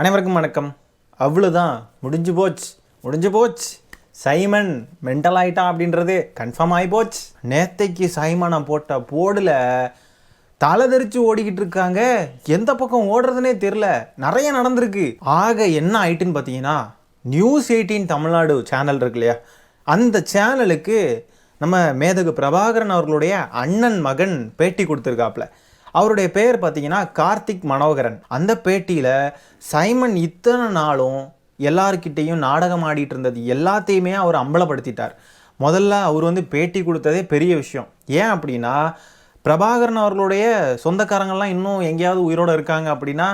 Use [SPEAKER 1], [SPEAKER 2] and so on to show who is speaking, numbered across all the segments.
[SPEAKER 1] அனைவருக்கும் வணக்கம். அவ்வளோதான், முடிஞ்சு போச்சு. சைமன் மென்டல் ஆகிட்டா அப்படின்றது கன்ஃபார்ம் ஆகி போச்சு. நேத்தைக்கு சைமனை போட்ட போடில் தலை தெரிச்சு ஓடிக்கிட்டு இருக்காங்க. எந்த பக்கம் ஓடுறதுனே தெரில. நிறைய நடந்திருக்கு. ஆக என்ன ஆயிட்டுன்னு பார்த்தீங்கன்னா, News18 தமிழ்நாடு சேனல் இருக்கு இல்லையா, அந்த சேனலுக்கு நம்ம மேதகு பிரபாகரன் அவர்களுடைய அண்ணன் மகன் பேட்டி கொடுத்துருக்காப்புல. அவருடைய பேர் பார்த்தீங்கன்னா கார்த்திக் மனோகரன். அந்த பேட்டியில் சைமன் இத்தனை நாளும் எல்லார்கிட்டையும் நாடகம் ஆடிட்டு இருந்தது எல்லாத்தையுமே அவர் அம்பலப்படுத்திட்டார். முதல்ல அவர் பேட்டி கொடுத்ததே பெரிய விஷயம். ஏன் அப்படின்னா, பிரபாகரன் அவர்களுடைய சொந்தக்காரங்கள்லாம் இன்னும் எங்கேயாவது உயிரோடு இருக்காங்க அப்படின்னா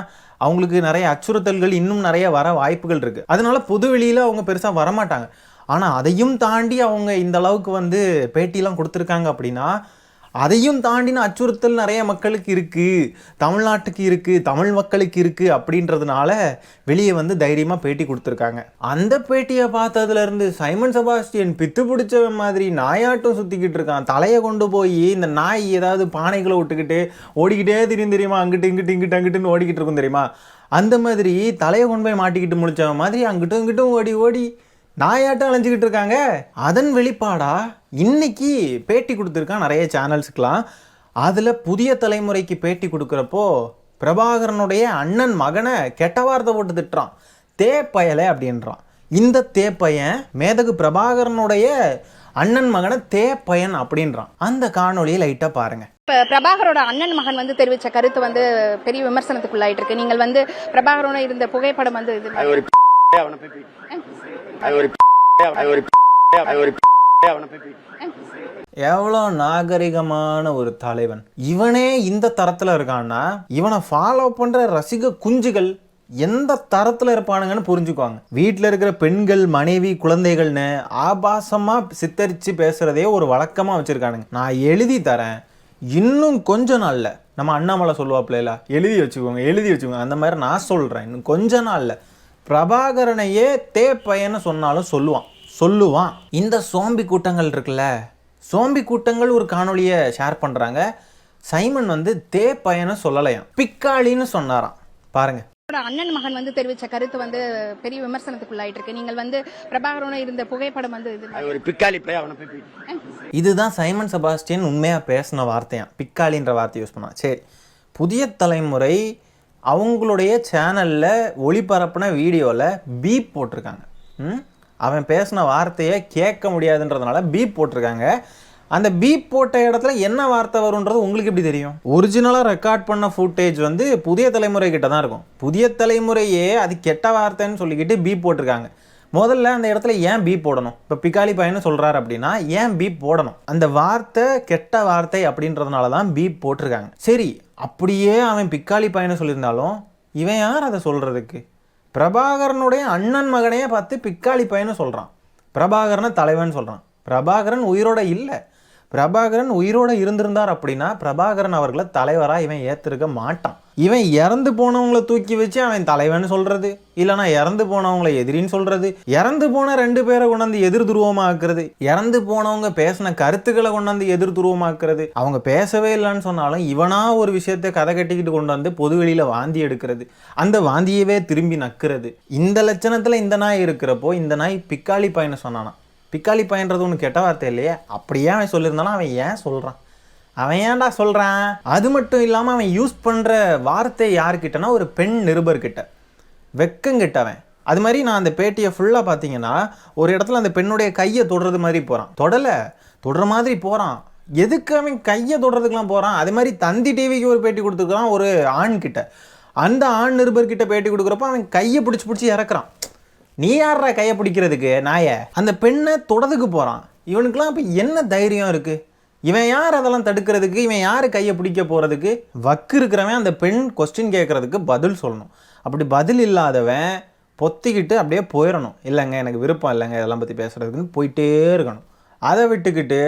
[SPEAKER 1] அவங்களுக்கு நிறைய அச்சுறுத்தல்கள் இன்னும் நிறைய வர வாய்ப்புகள் இருக்குது. அதனால பொது வெளியில் அவங்க பெருசாக வரமாட்டாங்க. ஆனால் அதையும் தாண்டி அவங்க இந்த அளவுக்கு பேட்டிலாம் கொடுத்துருக்காங்க அப்படின்னா, அதையும் தாண்டின அச்சுறுத்தல் நிறைய மக்களுக்கு இருக்குது, தமிழ்நாட்டுக்கு இருக்குது, தமிழ் மக்களுக்கு இருக்குது. அப்படின்றதுனால வெளியே தைரியமாக பேட்டி கொடுத்துருக்காங்க. அந்த பேட்டியை பார்த்ததுலேருந்து சைமன் செபாஸ்டியன் பித்து பிடிச்ச மாதிரி நாயாட்டம் சுற்றிக்கிட்டு இருக்கான். தலையை கொண்டு போய் இந்த நாய் ஏதாவது பானைகளை விட்டுக்கிட்டு ஓடிக்கிட்டே தெரியுமா, அங்கிட்டுன்னு ஓடிக்கிட்டு இருக்கும் தெரியுமா, அந்த மாதிரி தலையை கொண்டு போய் மாட்டிக்கிட்டு முடிச்ச மாதிரி அங்கிட்டும் ஓடி நாயாட்டம் அலைஞ்சிக்கிட்டு இருக்காங்க. அதன் வெளிப்பாடா இன்னைக்கு பேட்டி கொடுத்துருக்கான் நிறைய சேனல்ஸுக்கெலாம். அதில் புதிய தலைமுறைக்கு பேட்டி கொடுக்குறப்போ பிரபாகரனுடைய அண்ணன் மகனை கெட்ட வார்த்தை போட்டு திட்டுறான். தேப்பயலை அப்படின்றான். இந்த தேப்பையன் மேதகு பிரபாகரனுடைய அண்ணன் மகனை தேப்பயன் அப்படின்றான். அந்த காணொலியை லைட்டாக பாருங்க.
[SPEAKER 2] இப்போ பிரபாகரோட அண்ணன் மகன் தெரிவித்த கருத்து பெரிய விமர்சனத்துக்குள்ளாயிட்டு இருக்கு. நீங்கள் பிரபாகரோட இருந்த புகைப்படம்
[SPEAKER 1] எவ்வளோ நாகரிகமான ஒரு தலைவன். இவனே இந்த தரத்தில் இருக்கான்னா இவனை ஃபாலோ பண்ற ரசிக குஞ்சுகள் எந்த தரத்தில் இருப்பானுங்கன்னு புரிஞ்சுக்குவாங்க. வீட்டில் இருக்கிற பெண்கள், மனைவி, குழந்தைகள்னு ஆபாசமாக சித்தரித்து பேசுகிறதே ஒரு வழக்கமாக வச்சுருக்கானுங்க. நான் எழுதி தரேன், இன்னும் கொஞ்ச நாளில் நம்ம அண்ணாமலை சொல்லுவாப்பில்ல, எழுதி வச்சுக்கோங்க, அந்த மாதிரி நான் சொல்கிறேன், இன்னும் கொஞ்ச நாளில் பிரபாகரனையே தேப்பையன்னு சொன்னாலும் சொல்லுவான். இந்த சோம்பி கூட்டங்கள் இருக்குல்ல, சோம்பி கூட்டங்கள் ஒரு காணொலியை ஷேர் பண்ணுறாங்க. சைமன் தேப்பையன்னு சொல்லலையாம், பிக்காளின்னு சொன்னாராம். பாருங்க.
[SPEAKER 2] அண்ணன் மகன் தெரிவித்த கருத்து பெரிய விமர்சனத்துக்குள்ளாயிட்டு இருக்கு. நீங்கள் பிரபாகரோட இருந்த புகைப்படம்
[SPEAKER 1] இதுதான் சைமன் செபாஸ்டியன் உண்மையாக பேசின வார்த்தையாம், பிக்காளின்ற வார்த்தை யூஸ் பண்ணான். சரி, புதிய தலைமுறை அவங்களுடைய சேனலில் ஒளிபரப்புன வீடியோவில் பீப் போட்டிருக்காங்க. அவன் பேசின வார்த்தையை கேட்க முடியாதுன்றதுனால பீப் போட்டிருக்காங்க. அந்த பீப் போட்ட இடத்துல என்ன வார்த்தை வரும்ன்றது உங்களுக்கு எப்படி தெரியும்? ஒரிஜினலாக ரெக்கார்ட் பண்ண ஃபுட்டேஜ் புதிய தலைமுறை கிட்ட தான் இருக்கும். புதிய தலைமுறையே அது கெட்ட வார்த்தைன்னு சொல்லிக்கிட்டு பீப் போட்டிருக்காங்க. முதல்ல அந்த இடத்துல ஏன் பீப் போடணும்? இப்போ பிக்காளி பையன்னு சொல்கிறார் அப்படின்னா ஏன் பீப் போடணும்? அந்த வார்த்தை கெட்ட வார்த்தை அப்படின்றதுனால தான் பீப் போட்டிருக்காங்க. சரி, அப்படியே அவன் பிக்காளி பையன்னு சொல்லியிருந்தாலும் இவன் யார் அதை சொல்கிறதுக்கு? பிரபாகரனுடைய அண்ணன் மகனையே பார்த்து பிக்காளி பையன்னு சொல்கிறான், பிரபாகரனை தலைவன் சொல்கிறான். பிரபாகரன் உயிரோட இல்லை. பிரபாகரன் உயிரோடு இருந்திருந்தார் அப்படின்னா பிரபாகரன் அவர்களை தலைவராக இவன் ஏற்றிருக்க மாட்டான். இவன் இறந்து போனவங்களை தூக்கி வச்சு அவன் தலைவன் சொல்கிறது, இல்லைனா இறந்து போனவங்களை எதிரின்னு சொல்கிறது, இறந்து போன 2 பேரை கொண்டாந்து எதிர் துருவமாக்குறது, இறந்து போனவங்க பேசின கருத்துக்களை கொண்டாந்து எதிர் துருவமாக்குறது, அவங்க பேசவே இல்லைன்னு சொன்னாலும் இவனா ஒரு விஷயத்தை கதை கட்டிக்கிட்டு கொண்டு வந்து பொது வெளியில் வாந்தி எடுக்கிறது, அந்த வாந்தியவே திரும்பி நக்குறது. இந்த லட்சணத்தில் இந்த நாய் இருக்கிறப்போ இந்த நாய் பிக்காளி பையனை சொன்னானா? பிக்காளி பையன்றது ஒன்று கெட்ட வார்த்தை இல்லையே, அப்படியே அவன் சொல்லியிருந்தாலும் அவன் ஏன் சொல்கிறான்? அவன் ஏன்டா சொல்கிறான்? அது மட்டும் இல்லாமல் அவன் யூஸ் பண்ணுற வார்த்தை யார்கிட்டனா ஒரு பெண் நிருபர்கிட்ட, வெக்கங்கிட்டவன். அது மாதிரி நான் அந்த பேட்டியை ஃபுல்லாக பார்த்தீங்கன்னா ஒரு இடத்துல அந்த பெண்ணுடைய கையை தொடுறது மாதிரி போகிறான், தொடுற மாதிரி போகிறான். எதுக்கு அவன் கையை தொடுறதுக்கெலாம் போகிறான்? அது மாதிரி தந்தி டிவிக்கு ஒரு பேட்டி கொடுத்துருக்கான் ஒரு ஆண்கிட்ட. அந்த ஆண் நிருபர்கிட்ட பேட்டி கொடுக்குறப்போ அவன் கையை பிடிச்சி இறக்குறான். நீ யாரா கையை பிடிக்கிறதுக்கு நாய? அந்த பெண்ணை தொடதுக்கு போகிறான். இவனுக்கெல்லாம் இப்போ என்ன தைரியம் இருக்குது? இவன் யார் அதெல்லாம் தடுக்கிறதுக்கு? இவன் யார் கையை பிடிக்க போகிறதுக்கு? வக்கு இருக்கிறவன் அந்த பெண் கொஸ்டின் கேட்குறதுக்கு பதில் சொல்லணும். அப்படி பதில் இல்லாதவன் பொத்திக்கிட்டு அப்படியே போயிடணும். இல்லைங்க, எனக்கு விருப்பம் இல்லைங்க இதெல்லாம் பற்றி பேசுகிறதுக்குன்னு போயிட்டே இருக்கணும். அதை விட்டுக்கிட்டு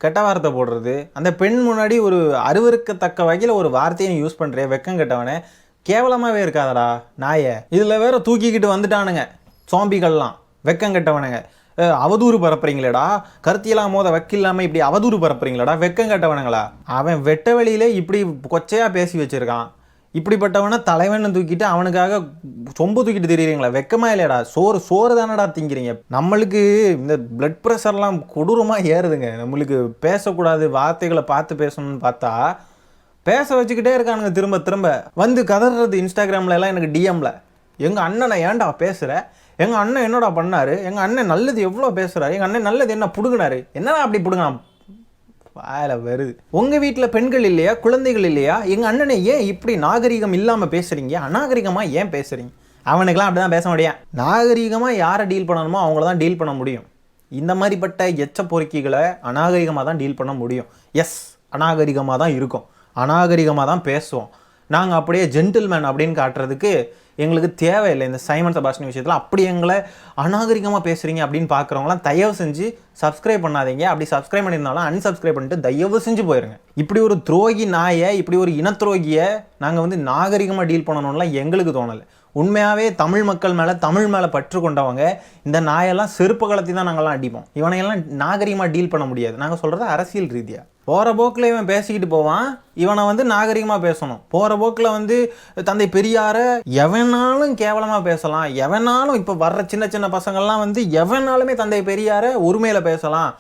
[SPEAKER 1] கெட்ட வார்த்தை போடுறது, அந்த பெண் முன்னாடி ஒரு அருவருக்கத்தக்க வகையில் ஒரு வார்த்தையை யூஸ் பண்ணுறே, வெக்கம் கெட்டவனே, கேவலமாகவே இருக்காதடா நாயை. இதில் வேற தூக்கிக்கிட்டு வந்துட்டானுங்க சோம்பிகள்லாம், வெக்கம் கெட்டவனுங்க. அவதூறு பரப்புறீங்களேடா, கருத்தியெல்லாம் மோத வக்கில்லாமல் இப்படி அவதூறு பரப்புறீங்களடா, வெக்கம் கெட்டவனுங்களா? அவன் வெட்ட வெளியிலே இப்படி கொச்சையாக பேசி வச்சுருக்கான். இப்படிப்பட்டவனை தலைவன் தூக்கிட்டு அவனுக்காக சொம்பு தூக்கிட்டு திரியுறீங்களா? வெக்கமா இல்லையாடா? சோறு தானடா திங்கிறீங்க. நம்மளுக்கு இந்த பிளட் ப்ரெஷர்லாம் கொடூரமாக ஏறுதுங்க. நம்மளுக்கு பேசக்கூடாது, வார்த்தைகளை பார்த்து பேசணும்னு பார்த்தா பேச வச்சுக்கிட்டே இருக்கானுங்க. திரும்ப திரும்ப வந்து கதறது இன்ஸ்டாகிராமில் எல்லாம் எனக்கு டிஎம்மில், எங்கள் அண்ணனை ஏன்டா பேசுகிற, எங்கள் அண்ணன் என்னடா பண்ணார், எங்கள் அண்ணன் நல்லது எவ்வளோ பேசுகிறாரு, எங்கள் அண்ணன் நல்லது என்ன பிடுங்கினாரு, என்னடா அப்படி பிடுங்கினா வாயில வருது. உங்கள் வீட்டில் பெண்கள் இல்லையா, குழந்தைகள் இல்லையா? எங்கள் அண்ணனை ஏன் இப்படி நாகரிகம் இல்லாமல் பேசுகிறீங்க, அநாகரிகமாக ஏன் பேசுகிறீங்க? அவனுக்கெல்லாம் அப்படி தான் பேச முடியும். நாகரிகமாக யாரை டீல் பண்ணணுமோ அவங்கள தான் டீல் பண்ண முடியும். இந்த மாதிரிப்பட்ட எச்ச பொறுக்கிகளை அநாகரிகமாக தான் டீல் பண்ண முடியும். எஸ், அநாகரிகமாக தான் இருக்கும், அநாகரிகமாக தான் பேசுவோம். நாங்கள் அப்படியே ஜென்டில்மேன் அப்படின்னு காட்டுறதுக்கு எங்களுக்கு தேவையில்லை. இந்த சைமன் செபாஸ்டியன் விஷயத்தில் அப்படி எங்களை அநாகரிகமாக பேசுகிறீங்க அப்படின்னு பார்க்குறவங்களாம் தயவு செஞ்சு சப்ஸ்கிரைப் பண்ணாதீங்க. அப்படி சப்ஸ்கிரைப் பண்ணியிருந்தாலும் அன்சப்ஸ்கிரைப் பண்ணிட்டு தயவு செஞ்சு போயிருங்க. இப்படி ஒரு துரோகி நாயை, இப்படி ஒரு இனத்துரோகியை நாங்கள் வந்து நாகரிகமாக டீல் பண்ணணும்லாம் எங்களுக்கு தோணலை. உண்மையாகவே தமிழ் மக்கள் மேலே, தமிழ் மேலே பற்று கொண்டவங்க இந்த நாயெல்லாம் செருப்பு கலத்தி தான் நாங்கள்லாம் அடிப்போம். இவனையெல்லாம் நாகரிகமாக டீல் பண்ண முடியாது. நாங்கள் சொல்கிறது அரசியல் ரீதியாக. போகிற போக்கில் இவன் பேசிக்கிட்டு போவான், இவனை வந்து நாகரிகமாக பேசணும். போகிற போக்கில் வந்து தந்தை பெரியாரை எவனாலும் கேவலமாக பேசலாம், எவனாலும் இப்போ வர்ற சின்ன சின்ன பசங்கள்லாம் வந்து எவனாலுமே தந்தை பெரியாரை ஒருமையில் பேசலாம்.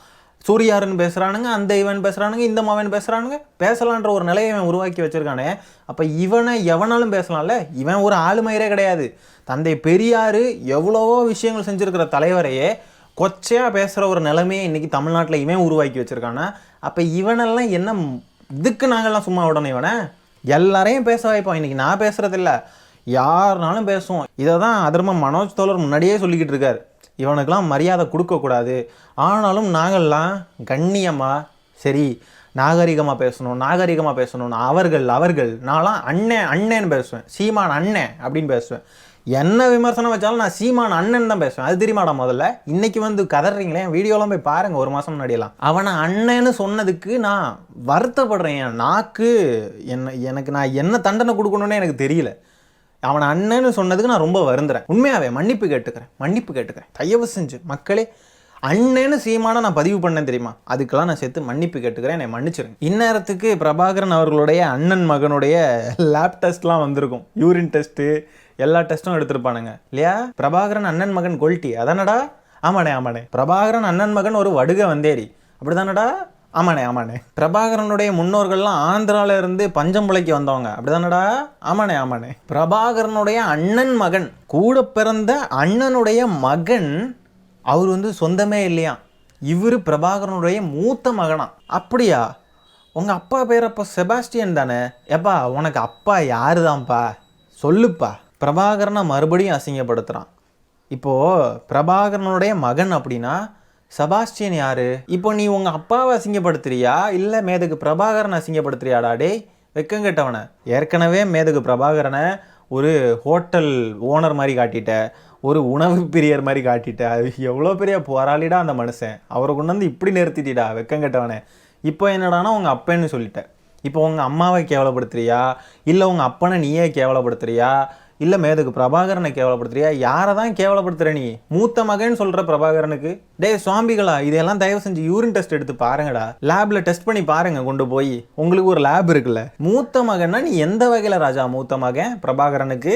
[SPEAKER 1] சூரியாருன்னு பேசுகிறானுங்க, அந்த இவன் பேசுகிறானுங்க, இந்த மவன் பேசுகிறானுங்க, பேசலான்ற ஒரு நிலையை இவன் உருவாக்கி வச்சுருக்கானே. அப்போ இவனை எவனாலும் பேசலாம்ல. இவன் ஒரு ஆளுமயிரே கிடையாது. தந்தை பெரியார் எவ்வளவோ விஷயங்கள் செஞ்சுருக்கிற தலைவரையே கொச்சையாக பேசுகிற ஒரு நிலைமையை இன்றைக்கி தமிழ்நாட்டில் இவன் உருவாக்கி வச்சுருக்கானா. அப்போ இவனெல்லாம் என்ன இதுக்கு நாங்கள்லாம் சும்மா விடணும்? இவனை எல்லாரையும் பேச வைப்போம். இன்றைக்கி நான் பேசுகிறதில்ல, யாருனாலும் பேசுவோம். இதை தான் அதர்மம் மனோஜ் தோழர் முன்னாடியே சொல்லிக்கிட்டு இருக்கார். இவனுக்கெல்லாம் மரியாதை கொடுக்கக்கூடாது. ஆனாலும் நாங்கள்லாம் கண்ணியமாக சரி நாகரிகமாக பேசணும். அவர்கள் நான்லாம் அண்ணேன்னு பேசுவேன், சீமான் அண்ணன் அப்படின்னு பேசுவேன். என்ன விமர்சனம் வச்சாலும் நான் சீமான் அண்ணன் தான் பேசுவேன். அது தெரியுமாடா? முதல்ல இன்னைக்கு வந்து கதறீங்களே, வீடியோலாம் போய் பாருங்கள். ஒரு மாதம் முன்னாடியெல்லாம் அவனை அண்ணன்னு சொன்னதுக்கு நான் வருத்தப்படுறேன். என் நாக்கு எனக்கு நான் என்ன தண்டனை கொடுக்கணுன்னே எனக்கு தெரியல. அவனை அண்ணன்னு சொன்னதுக்கு நான் ரொம்ப வருந்துறேன். உண்மையாகவே மன்னிப்பு கேட்டுக்கிறேன். தயவு செஞ்சு மக்களே, அண்ணன்னு சீமான நான் பதிவு பண்ணேன் தெரியுமா, அதுக்கெல்லாம் நான் சேர்த்து மன்னிப்பு கேட்டுக்கிறேன். என்னை மன்னிச்சிருங்க. இந்நேரத்துக்கு பிரபாகரன் அவர்களுடைய அண்ணன் மகனுடைய லேப் டெஸ்ட்லாம் வந்திருக்கும். யூரின் டெஸ்ட்டு எல்லா டெஸ்ட்டும் எடுத்திருப்பானுங்க இல்லையா? பிரபாகரன் அண்ணன் மகன் கொல்ட்டி அதானடா? ஆமாண்ணே. பிரபாகரன் அண்ணன் மகன் ஒரு வடுக வந்தேரி அப்படிதானடா? ஆமாண்ணே. பிரபாகரனுடைய முன்னோர்கள்லாம் ஆந்திரால இருந்து பஞ்சம்புளைக்கு வந்தவங்க அப்படிதானடா? ஆமாண்ணே. பிரபாகரனுடைய அண்ணன் மகன், கூட பிறந்த அண்ணனுடைய மகன், அவர் வந்து சொந்தமே இல்லையா, இவர் பிரபாகரனுடைய மூத்த மகனா? அப்படியா? உங்கள் அப்பா பேர் அப்போ செபாஸ்டியன் தானே? ஏப்பா உனக்கு அப்பா யாரு தான்ப்பா சொல்லுப்பா. பிரபாகரனை மறுபடியும் அசிங்கப்படுத்துகிறான். இப்போது பிரபாகரனுடைய மகன் அப்படின்னா செபாஸ்டியன் யாரு? இப்போ நீ உங்கள் அப்பாவை அசிங்கப்படுத்துறியா இல்லை மேதகு பிரபாகரனை அசிங்கப்படுத்துறியாடா? டே வெக்கங்கெட்டவனை. ஏற்கனவே மேதகு பிரபாகரனை ஒரு ஹோட்டல் ஓனர் மாதிரி காட்டிட்ட, ஒரு உணவு பிரியர் மாதிரி காட்டிட்ட. அது எவ்வளோ பெரிய போராளிடா அந்த மனுஷன். அவரை கொண்டு வந்து இப்படி நிறுத்திட்டிடா வெக்கங்கெட்டவனே. இப்போ என்னடானா உங்கள் அப்பன்னு சொல்லிட்ட. இப்போ உங்கள் அம்மாவை கேவலப்படுத்துறியா இல்லை உங்கள் அப்பனை நீயே கேவலப்படுத்துறியா இல்லை மேதகு பிரபாகரனை கேவலப்படுத்துறியா? யாரை தான் கேவலப்படுத்துகிற நீ? மூத்த மகன் சொல்கிற பிரபாகரனுக்கு? டே சுவாம்பிகளா, இதெல்லாம் தயவு செஞ்சு யூரின் டெஸ்ட் எடுத்து பாருங்கடா. லேபில் டெஸ்ட் பண்ணி பாருங்க கொண்டு போய். உங்களுக்கு ஒரு லேப் இருக்குல்ல. மூத்த மகன்னா நீ எந்த வகையில் ராஜா மூத்த மகன் பிரபாகரனுக்கு?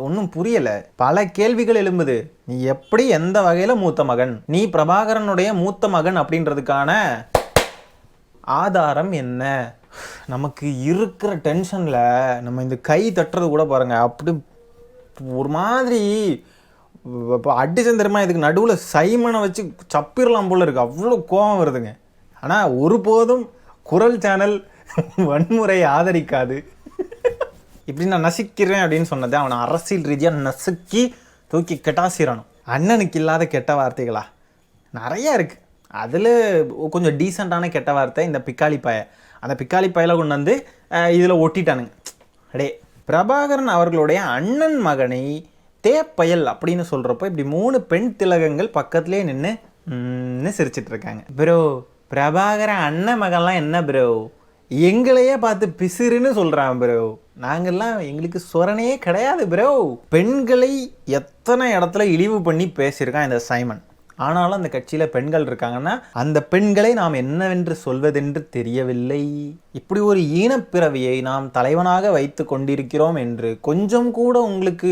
[SPEAKER 1] ஒன்றும் புரியலை. பல கேள்விகள் எழும்புது. நீ எப்படி எந்த வகையில் மூத்த மகன்? நீ பிரபாகரனுடைய மூத்த மகன் அப்படின்றதுக்கான ஆதாரம் என்ன? நமக்கு இருக்கிற டென்ஷனில் நம்ம இந்த கை தட்டுறது கூட பாருங்க, அப்படி ஒரு மாதிரி இப்போ அடிச்சம் தெரியுமா, இதுக்கு நடுவில் சைமனை வச்சு சப்பிடலாம் போல இருக்குது. அவ்வளோ கோபம் வருதுங்க. ஆனால் ஒருபோதும் குரல் சேனல் வன்முறையை ஆதரிக்காது. இப்படி நான் நசுக்கிறேன் அப்படின்னு சொன்னது அவனை அரசியல் ரீதியாக நசுக்கி தூக்கி கெட்டாசிடணும். அண்ணனுக்கு இல்லாத கெட்ட வார்த்தைகளா நிறையா இருக்குது. அதில் கொஞ்சம் டீசெண்டான கெட்ட வார்த்தை இந்த பிக்காளி பாயை. அந்த பிக்காளி பாயில் கொண்டு வந்து இதில் ஒட்டிட்டானுங்க. அடே, பிரபாகரன் அவர்களுடைய அண்ணன் மகனை தேப்பயல் அப்படின்னு சொல்கிறப்போ இப்படி 3 பெண் திலகங்கள் பக்கத்துலேயே நின்று சிரிச்சிட்டு இருக்காங்க. ப்ரோ, பிரபாகரன் அண்ணன் மகன்லாம் என்ன ப்ரோ, எங்களையே பார்த்து பிசிறுன்னு சொல்கிறான் ப்ரோ. நாங்கள்லாம் எங்களுக்கு சொரணையே கிடையாது ப்ரோ. பெண்களை எத்தனை இடத்துல இழிவு பண்ணி பேசியிருக்கான் இந்த சைமன். ஆனாலும் அந்த கட்சியில் பெண்கள் இருக்காங்கன்னா அந்த பெண்களை நாம் என்னவென்று சொல்வதென்று தெரியவில்லை. இப்படி ஒரு ஈனப்பிறவியை நாம் தலைவனாக வைத்து கொண்டிருக்கிறோம் என்று கொஞ்சம் கூட உங்களுக்கு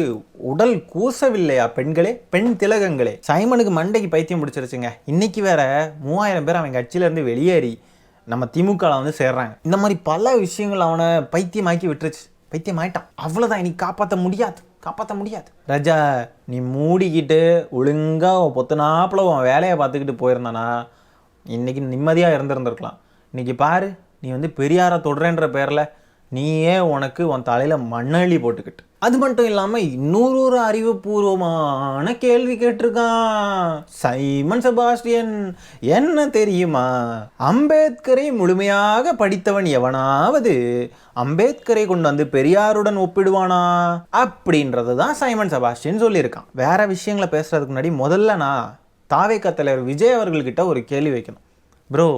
[SPEAKER 1] உடல் கூசவில்லையா பெண்களே, பெண் திலகங்களே? சைமனுக்கு மண்டைக்கு பைத்தியம் பிடிச்சிருச்சுங்க. இன்னைக்கு வேற 3000 பேர் அவன் கட்சியிலேருந்து வெளியேறி நம்ம திமுகவில் வந்து சேர்றாங்க. இந்த மாதிரி பல விஷயங்கள் அவனை பைத்தியமாக்கி விட்டுருச்சு. பைத்தியம் ஆயிட்டான். அவ்வளோதான், இனி காப்பாற்ற முடியாது. ராஜா, நீ மூடிக்கிட்டு ஒழுங்கா பொத்துனாப்புல உன் வேலையை பார்த்துக்கிட்டு போயிருந்தானா இன்னைக்கு நிம்மதியாக இருந்திருந்திருக்கலாம். இன்னைக்கு பாரு, நீ வந்து பெரியாரை தொடுறேன்ற பேரில் நீயே உனக்கு உன் தலையில் மண்ணள்ளி போட்டுக்கிட்டு. அது மட்டும் இல்லாமல் இன்னொரு அறிவுபூர்வமான கேள்வி கேட்டிருக்கான் சைமன் செபாஸ்டியன். என்ன தெரியுமா, அம்பேத்கரை முழுமையாக படித்தவன் எவனாவது அம்பேத்கரை கொண்டு வந்து பெரியாருடன் ஒப்பிடுவானா அப்படின்றது தான் சைமன் செபாஸ்டியன் சொல்லியிருக்கான். வேற விஷயங்களை பேசுறதுக்கு முன்னாடி முதல்ல நான் தாவேகா தலைவர் விஜய் அவர்கள்கிட்ட ஒரு கேள்வி வைக்கணும். ப்ரோ,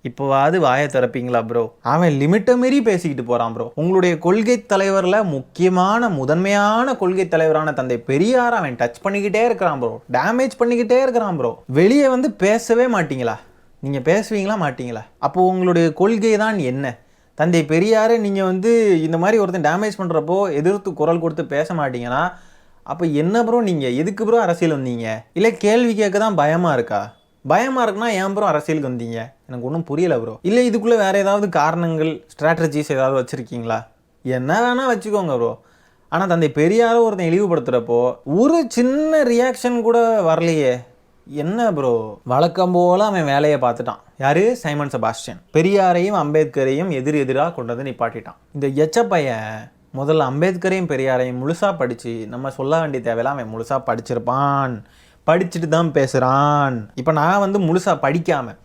[SPEAKER 1] இப்போவாது வாயை திறப்பீங்களா ப்ரோ? அவன் லிமிட்டை மீறி பேசிக்கிட்டு போகிறான் ப்ரோ. உங்களுடைய கொள்கை தலைவரில் முக்கியமான முதன்மையான கொள்கை தலைவரான தந்தை பெரியார் அவன் டச் பண்ணிக்கிட்டே இருக்கிறான் ப்ரோ, டேமேஜ் பண்ணிக்கிட்டே இருக்கிறான் ப்ரோ. வெளியே வந்து பேசவே மாட்டீங்களா? நீங்கள் பேசுவீங்களா மாட்டீங்களா? அப்போது உங்களுடைய கொள்கை தான் என்ன? தந்தை பெரியாரை நீங்கள் வந்து இந்த மாதிரி ஒருத்தன் டேமேஜ் பண்ணுறப்போ எதிர்த்து குரல் கொடுத்து பேச மாட்டீங்கன்னா அப்போ என்ன ப்ரோ, நீங்கள் எதுக்கு ப்ரோ அரசியல் வந்தீங்க? இல்லை கேள்வி கேட்க தான் பயமாக இருக்கா? பயமாக இருக்குன்னா ஏன் ப்ரோ அரசியலுக்கு வந்தீங்க? எனக்கு ஒன்றும் புரியலை ப்ரோ. இல்லை இதுக்குள்ளே வேறு ஏதாவது காரணங்கள், ஸ்ட்ராட்டஜிஸ் ஏதாவது வச்சுருக்கீங்களா? என்ன வேணால் வச்சுக்கோங்க ப்ரோ. ஆனால் தந்தை பெரியாரை ஒருத்தன் இழிவுபடுத்துகிறப்போ ஒரு சின்ன ரியாக்ஷன் கூட வரலையே. என்ன ப்ரோ? வழக்கம் போல் அவன் வேலையை பார்த்துட்டான். யார்? சைமன் செபாஸ்டியன். பெரியாரையும் அம்பேத்கரையும் எதிராக கொண்டு வந்து நிப்பாட்டிட்டான். இந்த எச்சப்பையன் முதல்ல அம்பேத்கரையும் பெரியாரையும் முழுசாக படித்து நம்ம சொல்ல வேண்டிய தேவையில்ல, அவன் முழுசாக படிச்சிருப்பான், படிச்சுட்டு தான் பேசுகிறான். இப்போ நான் வந்து முழுசாக படிக்காமல்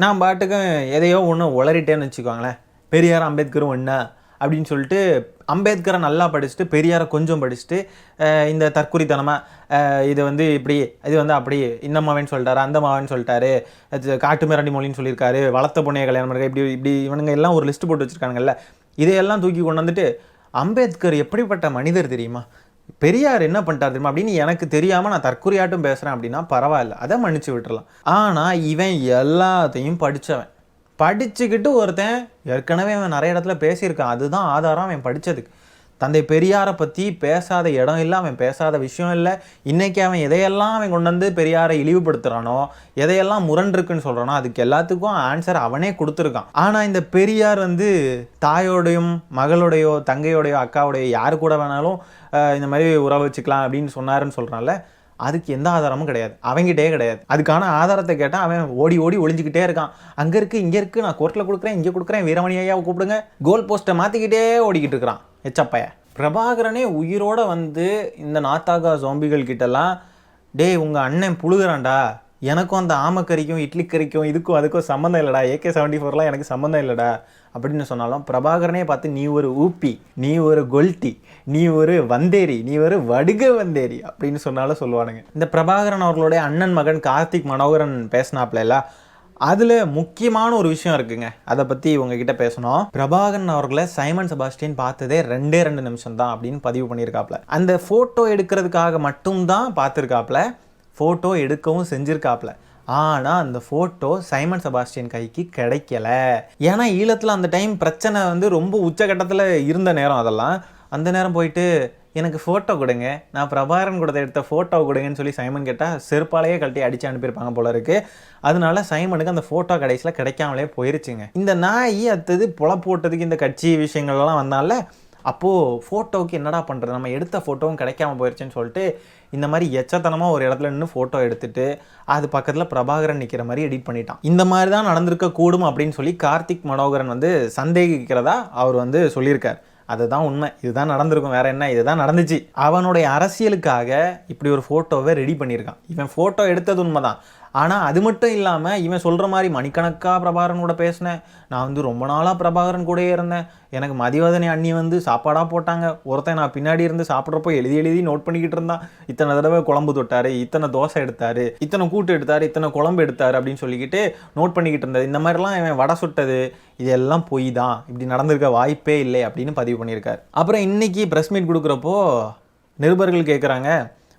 [SPEAKER 1] நான் பாட்டுக்கு எதையோ ஒன்று உளறிட்டேன்னு வச்சுக்கோங்களேன். பெரியார் அம்பேத்கரும் ஒன்றா அப்படின்னு சொல்லிட்டு அம்பேத்கரை நல்லா படிச்சுட்டு பெரியாரை கொஞ்சம் படிச்சுட்டு இந்த தற்குறித்தனமாக இது வந்து இப்படி, இது வந்து அப்படி, இந்த மாவன் சொல்லிட்டாரு, அந்த மாவன் சொல்லிட்டாரு, காட்டு மிராண்டி மொழின்னு சொல்லியிருக்காரு, வளர்த்த பொண்ணையை கல்யாணம் பண்ணுற, இப்படி இவனுங்க எல்லாம் ஒரு லிஸ்ட்டு போட்டு வச்சுருக்காங்கல்ல. இதையெல்லாம் தூக்கி கொண்டு வந்துட்டு அம்பேத்கர் எப்படிப்பட்ட மனிதர் தெரியுமா, பெரியார் என்ன பண்ணிட்டார் தெரியுமா அப்படின்னு எனக்கு தெரியாமல் நான் தற்கொலையாட்டும் பேசுகிறேன் அப்படின்னா பரவாயில்ல, அதை மன்னிச்சு விட்டுறலாம். ஆனால் இவன் எல்லாத்தையும் படிச்சுக்கிட்டு ஒருத்தன் ஏற்கனவே அவன் நிறைய இடத்துல பேசியிருக்கான். அதுதான் ஆதாரம் அவன் படித்ததுக்கு. தந்தை பெரியாரை பற்றி பேசாத இடம் இல்லை, அவன் பேசாத விஷயம் இல்லை. இன்றைக்கி அவன் எதையெல்லாம் அவன் கொண்டு வந்து பெரியாரை இழிவுபடுத்துகிறானோ, எதையெல்லாம் முரண்டிருக்குன்னு சொல்கிறானோ அதுக்கு எல்லாத்துக்கும் ஆன்சர் அவனே கொடுத்துருக்கான். ஆனால் இந்த பெரியார் வந்து தாயோடையும் மகளோடையோ தங்கையோடையோ அக்காவோடையோ யார் கூட வேணாலும் இந்த மாதிரி உறவு வச்சுக்கலாம் அப்படின்னு சொன்னாருன்னு சொல்கிறான்ல, அதுக்கு எந்த ஆதாரமும் கிடையாது, அவங்ககிட்டே கிடையாது. அதுக்கான ஆதாரத்தை கேட்டால் அவன் ஓடி ஒளிஞ்சிக்கிட்டே இருக்கான். அங்கே இருக்குது இங்கே இருக்குது, நான் கோர்ட்டில் கொடுக்குறேன், இங்கே கொடுக்குறேன், வீரமணி ஐயாவை கூப்பிடுங்க, கோல் போஸ்ட்டை மாற்றிக்கிட்டே ஓடிக்கிட்டு இருக்கிறான் எச்சப்பைய. பிரபாகரனே உயிரோடு வந்து இந்த நாத்தாகா ஜோம்பிகள் கிட்டலாம், டே உங்கள் அண்ணன் புழுகிறான்டா, எனக்கும் அந்த ஆமக்கறிக்கும் இட்லி கறிக்கும் இதுக்கும் அதுக்கும் சம்மந்தம் இல்லைடா, AK-74 எனக்கு சம்மந்தம் இல்லைடா அப்படின்னு சொன்னாலும் பிரபாகரனே பார்த்து நீ ஒரு ஊப்பி, நீ ஒரு கொல்ட்டி, நீ ஒரு வந்தேரி, நீ ஒரு வடுக வந்தேரி அப்படின்னு சொன்னாலும் சொல்லுவானுங்க. இந்த பிரபாகரன் அவர்களுடைய அண்ணன் மகன் கார்த்திக் மனோகரன் பேசினாப்ல, அதில் முக்கியமான ஒரு விஷயம் இருக்குங்க, அதை பற்றி உங்ககிட்ட பேசணும். பிரபாகரன் அவர்களை சைமன் செபாஸ்டியன் பார்த்ததே 2 நிமிஷம் தான் அப்படின்னு பதிவு பண்ணியிருக்காப்ல. அந்த ஃபோட்டோ எடுக்கிறதுக்காக மட்டும்தான் பார்த்துருக்காப்ல, ஃபோட்டோ எடுக்கவும் செஞ்சுருக்காப்ல. ஆனால் அந்த ஃபோட்டோ சைமன் செபாஸ்டியன் கைக்கு கிடைக்கல. ஏன்னா ஈழத்தில் அந்த டைம் பிரச்சனை வந்து ரொம்ப உச்சகட்டத்தில் இருந்த நேரம். அதெல்லாம் அந்த நேரம் போயிட்டு எனக்கு ஃபோட்டோ கொடுங்க, நான் பிரபாகரன் கூட எடுத்த ஃபோட்டோ கொடுங்கன்னு சொல்லி சைமன் கேட்டால் செருப்பாலேயே கழட்டி அடித்து அனுப்பியிருப்பாங்க போல இருக்குது. அதனால சைமனுக்கு அந்த ஃபோட்டோ கடைசியில் கிடைக்காமலே போயிருச்சுங்க. இந்த நாய் அடுத்தது போட்டதுக்கு இந்த கட்சி விஷயங்கள்லாம் வந்தால அப்போது ஃபோட்டோவுக்கு என்னடா பண்ணுறது, நம்ம எடுத்த ஃபோட்டோவும் கிடைக்காம போயிடுச்சுன்னு சொல்லிட்டு இந்த மாதிரி எச்சத்தனமாக ஒரு இடத்துல நின்று ஃபோட்டோ எடுத்துட்டு அது பக்கத்தில் பிரபாகரன் நிற்கிற மாதிரி எடிட் பண்ணிட்டான். இந்த மாதிரி தான் நடந்திருக்க கூடும் அப்படின்னு சொல்லி கார்த்திக் மனோகரன் வந்து சந்தேகிக்கிறதா அவர் வந்து சொல்லியிருக்கார். அதுதான் உண்மை, இதுதான் நடந்திருக்கும், வேற என்ன, இதுதான் நடந்துச்சு. அவனுடைய அரசியலுக்காக இப்படி ஒரு ஃபோட்டோவை ரெடி பண்ணியிருக்கான். இவன் ஃபோட்டோ எடுத்தது உண்மைதான். ஆனால் அது மட்டும் இல்லாமல் இவன் சொல்கிற மாதிரி மணிக்கணக்காக பிரபாகரன் கூட பேசினேன், நான் வந்து ரொம்ப நாளாக பிரபாகரன் கூடயே இருந்தேன், எனக்கு மதிவதனை அண்ணி வந்து சாப்பாடாக போட்டாங்க, ஒருத்தன் நான் பின்னாடி இருந்து சாப்பிட்றப்போ எழுதி நோட் பண்ணிக்கிட்டு இருந்தான், இத்தனை தடவை குழம்பு தொட்டார், இத்தனை தோசை எடுத்தார், இத்தனை கூட்டு எடுத்தார், இத்தனை குழம்பு எடுத்தார் அப்படின்னு சொல்லிக்கிட்டு நோட் பண்ணிக்கிட்டு இருந்தது. இந்த மாதிரிலாம் இவன் வடை சுட்டது இதெல்லாம் பொய் தான், இப்படி நடந்திருக்க வாய்ப்பே இல்லை அப்படின்னு பதிவு பண்ணியிருக்காரு. அப்புறம் இன்னைக்கு ப்ரெஸ் மீட் கொடுக்குறப்போ நிருபர்கள் கேட்குறாங்க,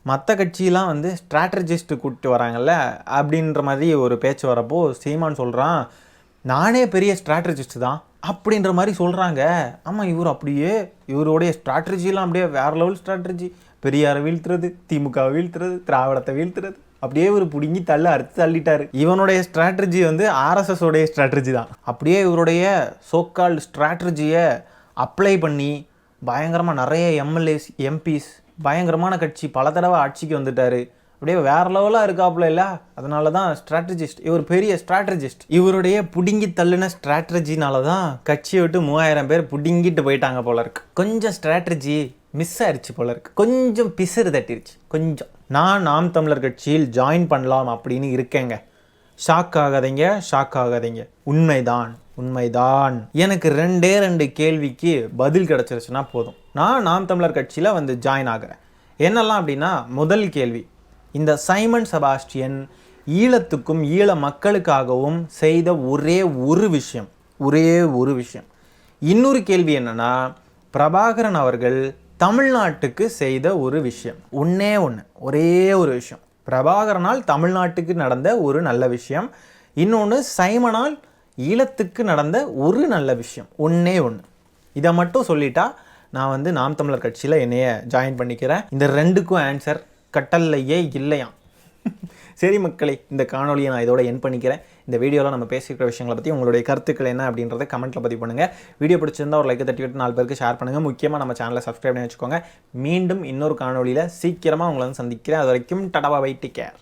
[SPEAKER 1] மற்ற கட்சியெலாம் வந்து ஸ்ட்ராட்டஜிஸ்ட் கூப்பிட்டு வராங்கல்ல அப்படின்ற மாதிரி ஒரு பேச்சு வரப்போ சீமான் சொல்கிறான், நானே பெரிய ஸ்ட்ராட்டஜிஸ்ட் தான் அப்படின்ற மாதிரி சொல்கிறாங்க. ஆமாம், இவர் அப்படியே இவருடைய ஸ்ட்ராட்டஜிலாம் அப்படியே வேறு லெவல் ஸ்ட்ராட்டஜி. பெரியாரை வீழ்த்துறது, திமுகவை வீழ்த்துறது, திராவிடத்தை வீழ்த்துறது, அப்படியே ஒரு பிடுங்கி அறுத்து தள்ளிட்டாரு. இவனுடைய ஸ்ட்ராட்டஜி வந்து RSS உடைய ஸ்ட்ராட்டஜி தான். அப்படியே இவருடைய சோக்கால்டு ஸ்ட்ராட்டஜியை அப்ளை பண்ணி பயங்கரமாக நிறைய MLAs MPs பயங்கரமான கட்சி பல தடவை ஆட்சிக்கு வந்துட்டார். அப்படியே வேறு லெவலாக இருக்காப்புல இல்லை? அதனால தான் ஸ்ட்ராட்டஜிஸ்ட். இவர் பெரிய ஸ்ட்ராட்டஜிஸ்ட். இவருடைய புடுங்கி தள்ளின ஸ்ட்ராட்டஜினால தான் கட்சியை விட்டு 3000 பேர் புடுங்கிட்டு போயிட்டாங்க போல இருக்கு. கொஞ்சம் ஸ்ட்ராட்டஜி மிஸ் ஆயிடுச்சு போல இருக்கு, கொஞ்சம் பிசுறு தட்டிருச்சு கொஞ்சம். நான் நாம் தமிழர் கட்சியில் ஜாயின் பண்ணலாம் அப்படின்னு இருக்கேங்க. ஷாக் ஆகாதீங்க. உண்மைதான். எனக்கு 2 கேள்விக்கு பதில் கிடச்சிருச்சுன்னா போதும், நான் நாம் தமிழர் கட்சியில் வந்து ஜாயின் ஆகிறேன். என்னெல்லாம் அப்படின்னா, முதல் கேள்வி, இந்த சைமன் செபாஸ்டியன் ஈழத்துக்கும் ஈழ மக்களுக்காகவும் செய்த ஒரே ஒரு விஷயம். இன்னொரு கேள்வி என்னன்னா, பிரபாகரன் அவர்கள் தமிழ்நாட்டுக்கு செய்த ஒரு விஷயம், ஒரே ஒரு விஷயம். பிரபாகரனால் தமிழ்நாட்டுக்கு நடந்த ஒரு நல்ல விஷயம், இன்னொன்று சைமனால் ஈழத்துக்கு நடந்த ஒரு நல்ல விஷயம், ஒன்று. இதை மட்டும் சொல்லிட்டா நான் வந்து நாம் தமிழர் கட்சியில் என்னைய ஜாயின் பண்ணிக்கிறேன். இந்த 2க்கும் ஆன்சர் கட்டல்லையே இல்லையாம். சரி மக்களே, இந்த காணொலியை நான் இதோட என் பண்ணிக்கிறேன். இந்த வீடியோவில் நம்ம பேசிக்கிற விஷயங்களை பற்றி உங்களுடைய கருத்துக்கள் என்ன அப்படின்றத கமெண்ட்டில் பதிவு பண்ணுங்கள். வீடியோ பிடிச்சிருந்தா ஒரு லைக் தட்டி விட்டு 4 பேருக்கு ஷேர் பண்ணுங்கள். முக்கியமாக நம்ம சேனலை சப்ஸ்கிரைப் பண்ணி வச்சுக்கோங்க. மீண்டும் இன்னொரு காணொலியில் சீக்கிரமாக உங்களை வந்து சந்திக்கிறேன். அது வரைக்கும் டடா பை, டேக் கேர்.